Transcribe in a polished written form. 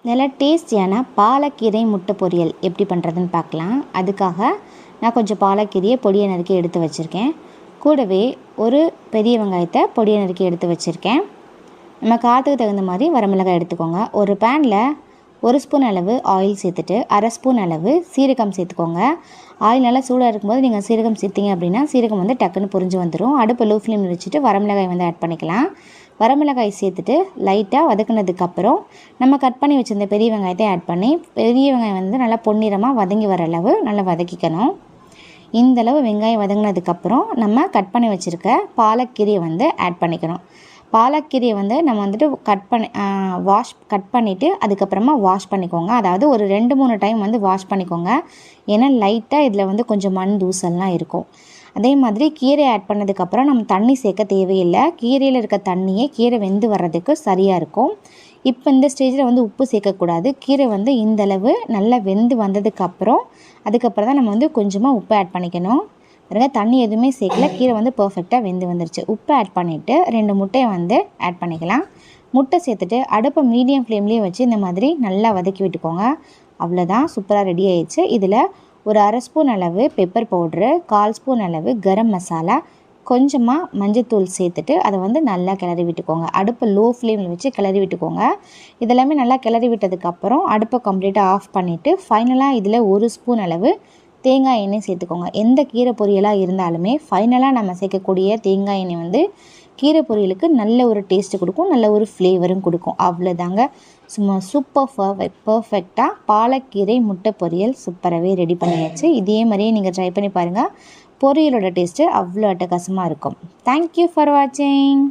நல்ல டேஸ்டியான பாலக்கீரை முட்டை பொரியல் எப்படி பண்ணுறதுன்னு பார்க்கலாம். அதுக்காக நான் கொஞ்சம் பாலக்கீரையை பொடியை நறுக்கி எடுத்து வச்சுருக்கேன். கூடவே ஒரு பெரிய வெங்காயத்தை பொடியை நறுக்கி எடுத்து வச்சுருக்கேன். நம்ம காரத்துக்கு தகுந்த மாதிரி வரமிளகாய் எடுத்துக்கோங்க. ஒரு பேனில் 1 ஸ்பூன் அளவு ஆயில் சேர்த்துட்டு 1/2 ஸ்பூன் அளவு சீரகம் சேர்த்துக்கோங்க. ஆயில் நல்லா சூடாக இருக்கும்போது நீங்கள் சீரகம் சேர்த்திங்க அப்படின்னா சீரகம் வந்து டக்குன்னு பொரிஞ்சு வந்துடும். அடுப்பு லோ ஃப்ளேமில் வச்சுட்டு வரமிளகாய் வந்து ஆட் பண்ணிக்கலாம். வரமிளகாய் சேர்த்துட்டு லைட்டாக வதக்குனதுக்கப்புறம் நம்ம கட் பண்ணி வச்சுருந்த பெரிய வெங்காயத்தை ஆட் பண்ணி பெரிய வெங்காயம் வந்து நல்லா பொன்னிறமாக வதங்கி வர அளவு நல்லா வதக்கிக்கணும். இந்தளவு வெங்காயம் வதங்கினதுக்கப்புறம் நம்ம கட் பண்ணி வச்சுருக்க பாலக்கீரையை வந்து ஆட் பண்ணிக்கணும். பாலக்கீரையை வந்து நம்ம வந்துட்டு கட் பண்ணிவிட்டு அதுக்கப்புறமா வாஷ் பண்ணிக்கோங்க. அதாவது ஒரு 2-3 டைம் வந்து வாஷ் பண்ணிக்கோங்க. ஏன்னா லைட்டாக இதில் வந்து கொஞ்சம் மண் தூசல்லாம் இருக்கும். அதே மாதிரி கீரை ஆட் பண்ணதுக்கப்புறம் நம்ம தண்ணி சேர்க்க தேவையில்லை. கீரையில் இருக்க தண்ணியே கீரை வெந்து வர்றதுக்கு சரியாக இருக்கும். இப்போ இந்த ஸ்டேஜில் வந்து உப்பு சேர்க்கக்கூடாது. கீரை வந்து இந்தளவு நல்லா வெந்து வந்ததுக்கப்புறம் அதுக்கப்புறம் தான் நம்ம வந்து கொஞ்சமாக உப்பு ஆட் பண்ணிக்கணும். பாருங்க, தண்ணி எதுவுமே சேர்க்கல, கீரை வந்து பர்ஃபெக்டாக வெந்து வந்துருச்சு. உப்பு ஆட் பண்ணிவிட்டு 2 முட்டையை வந்து ஆட் பண்ணிக்கலாம். முட்டை சேர்த்துட்டு அடுப்பை மீடியம் ஃப்ளேம்லேயே வச்சு இந்த மாதிரி நல்லா வதக்கி விட்டுக்கோங்க. அவ்வளோதான், சூப்பராக ரெடி ஆயிடுச்சு. இதில் ஒரு 1/2 ஸ்பூன் அளவு பெப்பர் பவுட்ரு, 1/4 ஸ்பூன் அளவு கரம் மசாலா, கொஞ்சமாக மஞ்சத்தூள் சேர்த்துட்டு அதை வந்து நல்லா கிளறி விட்டுக்கோங்க. அடுப்பை லோ ஃப்ளேமில் வச்சு கிளறி விட்டுக்கோங்க. இதெல்லாமே நல்லா கிளறி விட்டதுக்கப்புறம் அடுப்பை கம்ப்ளீட்டாக ஆஃப் பண்ணிவிட்டு ஃபைனலாக இதில் 1 ஸ்பூன் அளவு தேங்காய் எண்ணெய் சேர்த்துக்கோங்க. எந்த கீரை பொரியலாக இருந்தாலுமே ஃபைனலாக நம்ம சேர்க்கக்கூடிய தேங்காய் எண்ணெய் வந்து கீரை பொரியலுக்கு நல்ல ஒரு டேஸ்ட்டு கொடுக்கும், நல்ல ஒரு ஃப்ளேவரும் கொடுக்கும். அவ்வளோதாங்க, சும்மா சூப்பர் பர்ஃபெக்டாக பாலக்கீரை முட்டை பொரியல் சூப்பராகவே ரெடி பண்ணியாச்சு. இதே மாதிரியே நீங்கள் ட்ரை பண்ணி பாருங்கள். பொரியலோட டேஸ்ட்டு அவ்வளோ அட்டகாசமாக இருக்கும். தேங்க்யூ ஃபார் வாட்சிங்.